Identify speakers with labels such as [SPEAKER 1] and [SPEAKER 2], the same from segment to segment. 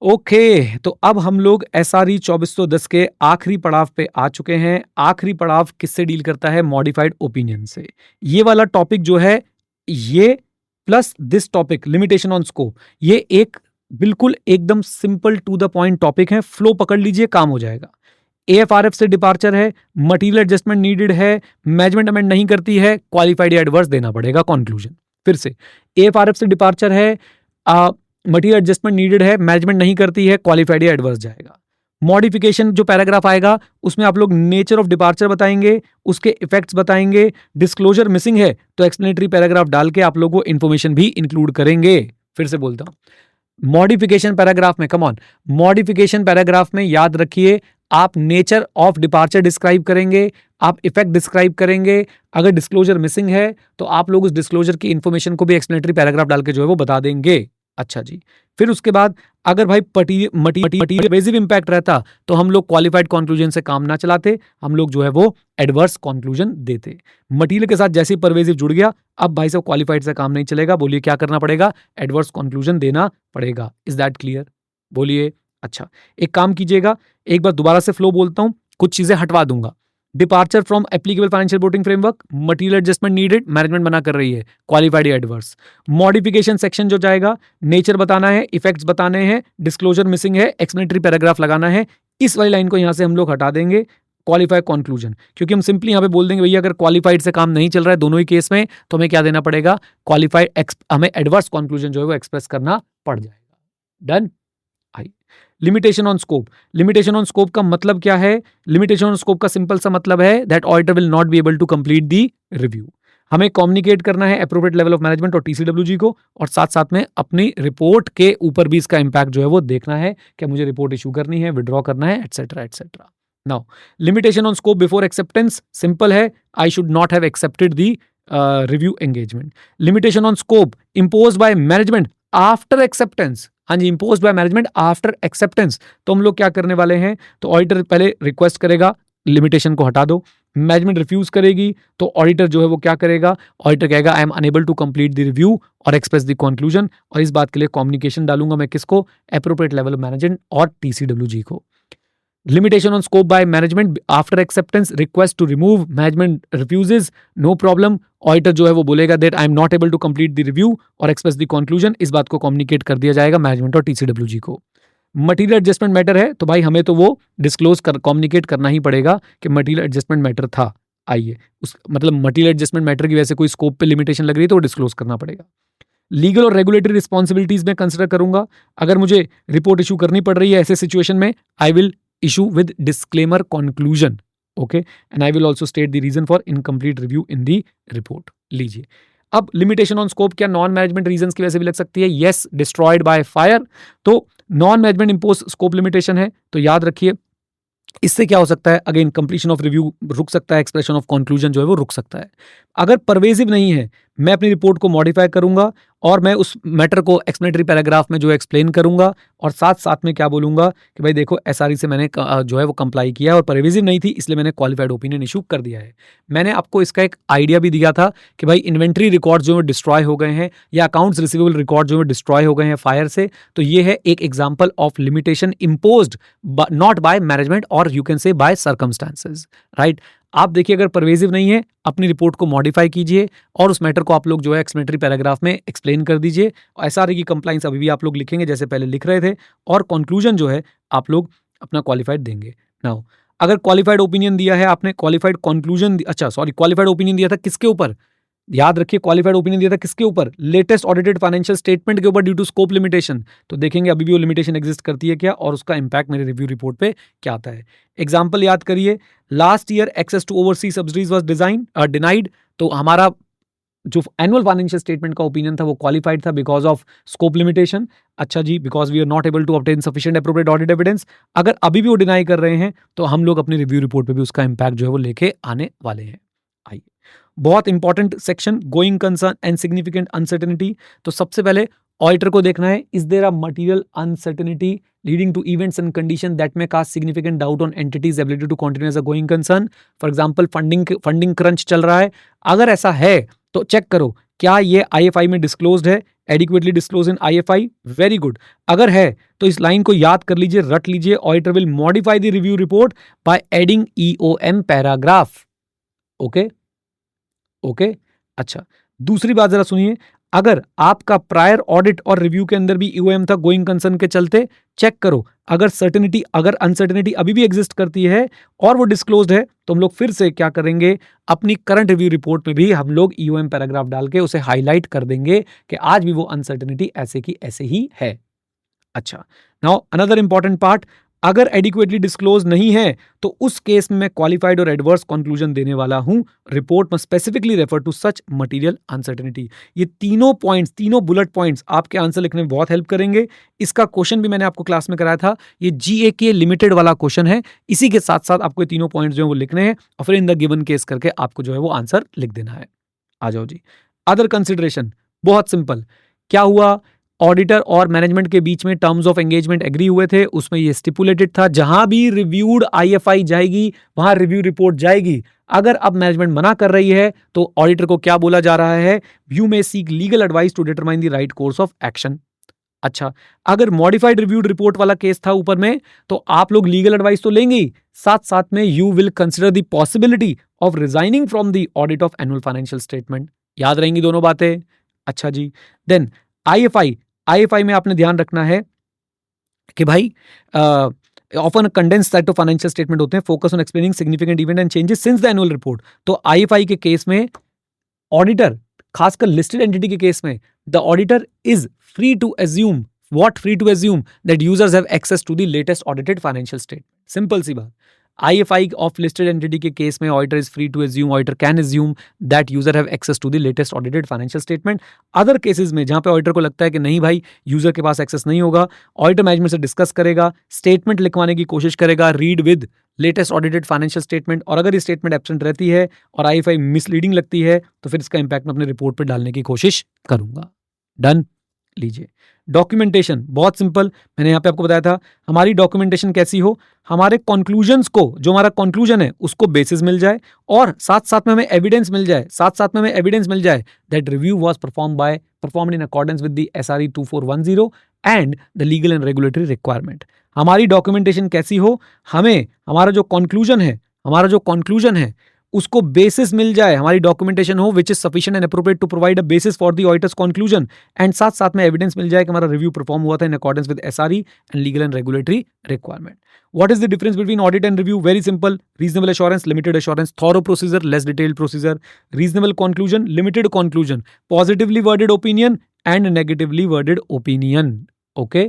[SPEAKER 1] Okay, तो अब हम लोग एसआरई 2410 के आखिरी पड़ाव पे आ चुके हैं। आखिरी पड़ाव किससे डील करता है? मॉडिफाइड ओपिनियन से। ये वाला टॉपिक जो है, ये plus this topic limitation on scope, ये एक बिल्कुल एकदम simple to the point topic है। फ्लो पकड़ लीजिए, काम हो जाएगा। एएफआरएफ से डिपार्चर है, मटीरियल एडजस्टमेंट नीडेड है, मैनेजमेंट अमेंड नहीं करती है, क्वालिफाइड या एडवर्स देना पड़ेगा कंक्लूजन। फिर से, एएफआरएफ से डिपार्चर है, मटीरियल एडजस्टमेंट नीडेड है, मैनेजमेंट नहीं करती है, क्वालिफाइड या एडवर्स जाएगा। मॉडिफिकेशन जो पैराग्राफ आएगा उसमें आप लोग नेचर ऑफ डिपार्चर बताएंगे, उसके इफेक्ट्स बताएंगे, डिस्क्लोजर मिसिंग है तो एक्सप्लेनेटरी पैराग्राफ डाल के आप लोगों को इंफॉर्मेशन भी इंक्लूड करेंगे। फिर से बोलता हूं, मॉडिफिकेशन पैराग्राफ में, कम ऑन, मॉडिफिकेशन पैराग्राफ में याद रखिए, आप नेचर ऑफ डिपार्चर डिस्क्राइब करेंगे, आप इफेक्ट डिस्क्राइब करेंगे। अगर डिस्क्लोजर मिसिंग है तो आप लोग उस डिस्क्लोजर की इंफॉर्मेशन को भी एक्सप्लेनेटरी पैराग्राफ डाल के जो है वो बता देंगे। अच्छा जी, फिर उसके बाद अगर भाई परवेजिव इंपैक्ट रहता तो हम लोग क्वालिफाइड कंक्लूजन से काम ना चलाते, हम लोग जो है वो एडवर्स कंक्लूजन देते। मटीरियल के साथ जैसे ही परवेजिव जुड़ गया, अब भाई साहब क्वालिफाइड से काम नहीं चलेगा, बोलिए क्या करना पड़ेगा? एडवर्स कंक्लूजन देना पड़ेगा। Is that clear? बोलिए। अच्छा, एक काम कीजिएगा, एक बार दोबारा से फ्लो बोलता हूं, कुछ चीजें हटवा दूंगा। Departure from applicable financial reporting framework, material adjustment needed, management मना कर रही है, क्वालिफाइड या एडवर्स। मॉडिफिकेशन सेक्शन जो जाएगा, नेचर बताना है, इफेक्ट्स बताने हैं, डिस्क्लोजर मिसिंग है, एक्सप्लेनेटरी पैराग्राफ लगाना है। इस वाली लाइन को यहां से हम लोग हटा देंगे, क्वालिफाई कंक्लूजन, क्योंकि हम सिंपली यहां पे बोल देंगे भैया अगर क्वालिफाइड से काम नहीं चल रहा है दोनों ही केस में तो हमें क्या देना पड़ेगा? क्वालिफाइड, हमें एडवर्स कंक्लूजन जो है वो एक्सप्रेस करना पड़ जाएगा। Done. I, limitation on scope. Limitation on scope का मतलब क्या है? लिमिटेशन ऑन स्कोप का सिंपल सा मतलब है that auditor will not be able to complete the review. हमें कम्युनिकेट करना है एप्रोप्रिएट लेवल ऑफ मैनेजमेंट और टीसीडब्ल्यूजी को, और साथ साथ में अपनी रिपोर्ट के ऊपर भी इसका इंपैक्ट जो है वो देखना है कि मुझे रिपोर्ट इशू करनी है, विड्रॉ करना है, etcetera etcetera. Now, limitation on scope before acceptance simple है, I should not have accepted the review engagement. Limitation on scope imposed by management after acceptance, हाँ जी, imposed by management after acceptance. तो हम लोग क्या करने वाले हैं? तो ऑडिटर पहले रिक्वेस्ट करेगा लिमिटेशन को हटा दो, मैनेजमेंट रिफ्यूज करेगी तो ऑडिटर जो है वो क्या करेगा? ऑडिटर कहेगा I am unable to complete the review और एक्सप्रेस द कंक्लूजन, और इस बात के लिए कम्युनिकेशन डालूंगा मैं किसको? एप्रोप्रिएट लेवल ऑफ मैनेजमेंट और टीसीडब्ल्यूजी को। Limitation on scope by management after acceptance, request to remove, management refuses, no problem, auditor जो है वो बोलेगा that I am not able to complete the review और एक्सप्रेस द कंक्लूजन। इस बात को कम्युनिकेट कर दिया जाएगा मैनेजमेंट और टीसीडब्ल्यूजी को। मटीरियल एडजस्टमेंट मैटर है तो भाई हमें तो वो डिस्क्लोज कर, कम्युनिकेट करना ही पड़ेगा कि मटीरियल एडजस्टमेंट मैटर था। आइए, उस मतलब मटीरियल एडजस्टमेंट मैटर की वजह से कोई स्कोप पे लिमिटेशन लग रही है तो वो डिस्क्लोज करना पड़ेगा। लीगल और रेगुलेटरी रिस्पॉन्सिबिलिटीज में कंसिडर करूंगा, अगर मुझे रिपोर्ट इशू करनी पड़ रही है ऐसे सिचुएशन में, I will issue with disclaimer conclusion, okay, and I will also state the reason for incomplete review in the report। लीजिए, अब लिमिटेशन ऑन स्कोप क्या नॉन मैनेजमेंट रीजंस की वजह से भी लग सकती है? यस, डिस्ट्रॉयड बाय फायर, तो non management impose scope limitation है, तो याद रखिए इससे क्या हो सकता है? अगेन कंप्लीशन ऑफ रिव्यू रुक सकता है, एक्सप्रेशन ऑफ कंक्लूजन जो है वो रुक सकता है। अगर परवेजिव नहीं है, मैं अपनी रिपोर्ट को मॉडिफाई करूंगा और मैं उस मैटर को एक्सप्लेनेटरी पैराग्राफ में जो एक्सप्लेन करूंगा, और साथ साथ में क्या बोलूंगा कि भाई देखो एसआरई से मैंने जो है वो कंप्लाई किया है और परवेजिव नहीं थी इसलिए मैंने क्वालिफाइड ओपिनियन इशू कर दिया है। मैंने आपको इसका एक आइडिया भी दिया था कि भाई इन्वेंट्री रिकॉर्ड जो है डिस्ट्रॉय हो गए हैं या अकाउंट्स रिसीवेबल रिकॉर्ड जो है डिस्ट्रॉय हो गए हैं फायर से, तो ये है एक example of limitation imposed not by management और you can say by circumstances, right. आप देखिए अगर परवेजिव नहीं है, अपनी रिपोर्ट को मॉडिफाई कीजिए और उस मैटर को आप लोग जो है एक्सप्लेनेटरी पैराग्राफ में एक्सप्लेन कर दीजिए। एसआरई की कंप्लाइंस अभी भी आप लोग लिखेंगे जैसे पहले लिख रहे थे, और कंक्लूजन जो है आप लोग अपना क्वालिफाइड देंगे। नाउ, अगर क्वालिफाइड ओपिनियन दिया है आपने, क्वालिफाइड कंक्लूजन, अच्छा सॉरी, क्वालिफाइड ओपिनियन दिया था किसके ऊपर? याद रखिए, क्वालिफाइड ओपिनियन दिया था किसके ऊपर? लेटेस्ट ऑडिटेड फाइनेंशियल स्टेटमेंट के ऊपर ड्यू टू स्कोप लिमिटेशन। तो देखेंगे अभी भी वो लिमिटेशन एग्जिस्ट करती है क्या और उसका इंपैक्ट मेरे रिव्यू रिपोर्ट पे क्या आता है। एग्जांपल याद करिए, last year access to overseas subsidies was denied, तो हमारा जो एनुअल फाइनेंशियल स्टेटमेंट का ओपिनियन था वो क्वालिफाइड था बिकॉज ऑफ स्कोप लिमिटेशन। अच्छा जी, because we are not able to obtain sufficient appropriate audit evidence. अगर अभी भी वो डिनाई कर रहे हैं तो हम लोग अपनी रिव्यू रिपोर्ट पे भी उसका इंपैक्ट जो है वो लेके आने वाले हैं। आइए, बहुत इंपॉर्टेंट section, going concern and significant uncertainty. तो सबसे पहले ऑडिटर को देखना है, is there a material uncertainty leading to events and condition that may cast significant doubt on entity's ability to continue as a going concern. For example funding crunch चल रहा है, अगर ऐसा है तो चेक करो क्या ये IFI में डिस्क्लोज्ड है, adequately disclose in IFI, very good. अगर है तो इस लाइन को याद कर लीजिए, रट लीजिए, auditor will modify the review report by adding EOM paragraph. Okay okay. अच्छा, दूसरी बात जरा सुनिए, अगर आपका प्रायर ऑडिट और रिव्यू के अंदर भी EOM था गोइंग कंसर्न के चलते, चेक करो अगर अनसर्टेनिटी अभी भी एग्जिस्ट करती है और वो डिस्क्लोज्ड है तो हम लोग फिर से क्या करेंगे, अपनी करंट रिव्यू रिपोर्ट में भी हम लोग EOM पैराग्राफ डाल के उसे हाईलाइट कर देंगे कि आज भी वो अनसर्टेनिटी ऐसे की ऐसे ही है। अच्छा, नाउ अनदर इंपॉर्टेंट पार्ट, अगर एडिक्वेटली डिस्क्लोज नहीं है तो उस केस में मैं क्वालिफाइड और एडवर्स कंक्लूजन देने वाला हूं। रिपोर्ट में specifically refer to such material uncertainty. ये तीनों पॉइंट्स, तीनों बुलेट पॉइंट्स आपके आंसर लिखने में बहुत हेल्प करेंगे। इसका क्वेश्चन भी मैंने आपको क्लास में कराया था, ये GAK लिमिटेड वाला क्वेश्चन है। इसी के साथ साथ आपको ये तीनों पॉइंट्स जो है वो लिखने हैं और फिर इन द गिवन केस करके आपको जो है वो आंसर लिख देना है। आ जाओ जी, अदर कंसिडरेशन बहुत सिंपल। क्या हुआ, ऑडिटर और मैनेजमेंट के बीच में टर्म्स ऑफ एंगेजमेंट एग्री हुए थे, उसमें ये स्टिपुलेटेड था जहां भी रिव्यूड IFI जाएगी वहां रिव्यू रिपोर्ट जाएगी। अगर अब मैनेजमेंट मना कर रही है तो ऑडिटर को क्या बोला जा रहा है, you may seek legal advice to determine the right course of action. अच्छा, अगर मॉडिफाइड रिव्यूड रिपोर्ट वाला केस था ऊपर में तो आप लोग लीगल एडवाइस तो लेंगे ही, साथ साथ में you will consider the possibility of resigning from the audit of annual financial statement. याद रहेंगी दोनों बातें। अच्छा जी, देन IFI में आपने ध्यान रखना है कि भाई often condense set of financial statement होते हैं, focus on explaining significant event and changes since the annual report. तो IFI के केस में ऑडिटर, खासकर लिस्टेड एंटिटी के केस में, the auditor is free to assume that users have access to the latest audited financial statement. Simple सी बात। IFI of listed entity के case में auditor is free to assume, auditor can assume that user have access to the latest audited financial statement. Other cases में जहां पे auditor को लगता है कि नहीं भाई यूजर के पास एक्सेस नहीं होगा, ऑडिटर मैनेजमेंट से डिस्कस करेगा, स्टेटमेंट लिखवाने की कोशिश करेगा, read with latest audited financial statement, और अगर ये स्टेटमेंट एब्सेंट रहती है और IFI मिसलीडिंग लगती है तो फिर इसका इंपैक्ट मैं अपने रिपोर्ट पर डालने की कोशिश करूंगा। डन लीजिए। डॉक्यूमेंटेशन बहुत सिंपल, मैंने यहां पे आपको बताया था हमारी डॉक्यूमेंटेशन कैसी हो, हमारे कंक्लूजन्स को, जो हमारा कंक्लूजन है उसको बेसिस मिल जाए और साथ साथ में हमें एविडेंस मिल जाए that review was performed in accordance with the SRE 2410 and the legal and regulatory requirement. हमारी डॉक्यूमेंटेशन कैसी हो, हमें हमारा जो कंक्लूजन है उसको बेसिस मिल जाए, हमारी डॉक्यूमेंटेशन हो which is sufficient and appropriate to provide a basis for the auditor's conclusion, and साथ साथ में एविडेंस मिल जाए कि हमारा रिव्यू परफॉर्म हुआ था in accordance with SRE and legal and regulatory requirement. What is the difference between audit and review? Very simple, reasonable assurance, limited assurance, thorough procedure, less detailed procedure, reasonable conclusion, limited conclusion, positively worded opinion and negatively worded opinion. Okay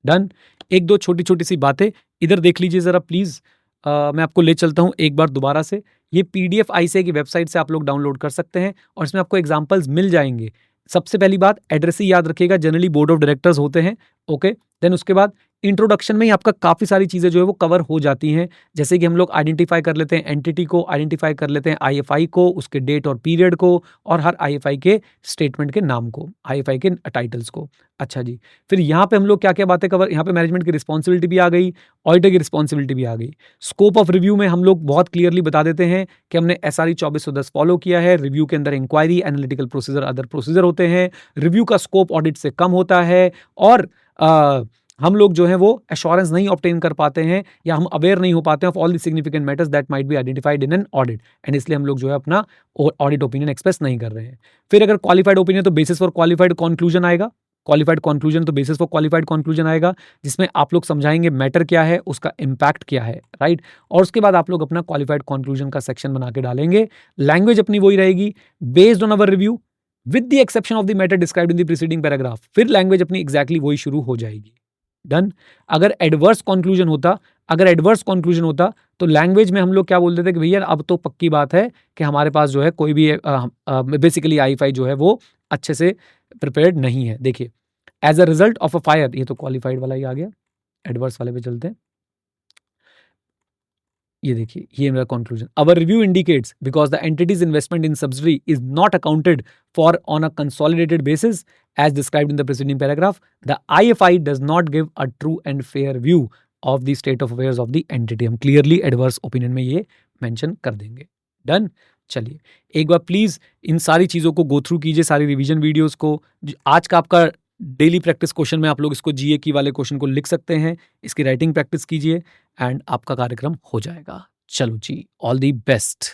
[SPEAKER 1] done. एक दो छोटी छोटी सी बातें इधर देख लीजिए जरा please. मैं आपको ले चलता हूं एक बार दोबारा से। ये PDF ICAI की वेबसाइट से आप लोग डाउनलोड कर सकते हैं और इसमें आपको एग्जांपल्स मिल जाएंगे। सबसे पहली बात, एड्रेस ही याद रखिएगा, जनरली बोर्ड ऑफ डायरेक्टर्स होते हैं। ओके, देन उसके बाद इंट्रोडक्शन में ही आपका काफ़ी सारी चीज़ें जो है वो कवर हो जाती हैं, जैसे कि हम लोग आइडेंटिफाई कर लेते हैं एंटिटी को, आइडेंटिफाई कर लेते हैं IFI को, उसके डेट और पीरियड को, और हर IFI के स्टेटमेंट के नाम को, IFI के टाइटल्स को। अच्छा जी, फिर यहाँ पे हम लोग क्या क्या बातें कवर, यहाँ पे मैनेजमेंट की रिस्पॉन्सिबिलिटी भी आ गई, ऑडिटर की रिस्पॉन्सिबिलिटी भी आ गई। स्कोप ऑफ रिव्यू में हम लोग बहुत क्लियरली बता देते हैं कि हमने SRE 2410 फॉलो किया है। रिव्यू के अंदर inquiry, analytical procedure, other procedure होते हैं। रिव्यू का स्कोप ऑडिट से कम होता है और हम लोग जो है वो एश्योरेंस नहीं ऑब्टेन कर पाते हैं या हम अवेयर नहीं हो पाते हैं of all the significant matters that might be identified in an audit, and इसलिए हम लोग जो है अपना ऑडिट ओपिनियन एक्सप्रेस नहीं कर रहे हैं। फिर अगर क्वालिफाइड ओपिनियन तो बेसिस फॉर क्वालिफाइड कंक्लूजन आएगा, क्वालिफाइड कंक्लूजन तो बेसिस फॉर क्वालिफाइड कंक्लूजन आएगा, जिसमें आप लोग समझाएंगे मैटर क्या है, उसका इंपैक्ट क्या है, राइट। और उसके बाद आप लोग अपना क्वालिफाइड कंक्लूजन का सेक्शन बना के डालेंगे। लैंग्वेज अपनी वही रहेगी, based on our review with the exception of the matter described in the preceding paragraph. फिर लैंग्वेज अपनी एग्जैक्टली वही शुरू हो जाएगी। डन। अगर एडवर्स कंक्लूजन होता तो लैंग्वेज में हम लोग क्या बोलते थे कि भैया अब तो पक्की बात है कि हमारे पास जो है कोई भी बेसिकली IFI जो है वो अच्छे से प्रिपेयर्ड नहीं है। देखिए, as a result of a fire, ये तो क्वालिफाइड वाला ही आ गया, एडवर्स वाले पे चलते हैं। ये देखिए, ये मेरा conclusion, our review indicates because the entities investment in subsidiary is not accounted for on a consolidated basis as described in the preceding paragraph, the IFI does not give a true and fair view of the state of affairs of the entity। हम clearly adverse opinion में ये mention कर देंगे। Done। चलिए, एक बार please इन सारी चीज़ों को गो थ्रू कीजिए, सारी रिवीजन वीडियोज़ को। आज का आपका डेली प्रैक्टिस क्वेश्चन में आप लोग इसको जीए की वाले क्वेश्चन को लिख सकते हैं, इसकी राइटिंग प्रैक्टिस कीजिए एंड आपका कार्यक्रम हो जाएगा। चलो जी, ऑल द बेस्ट।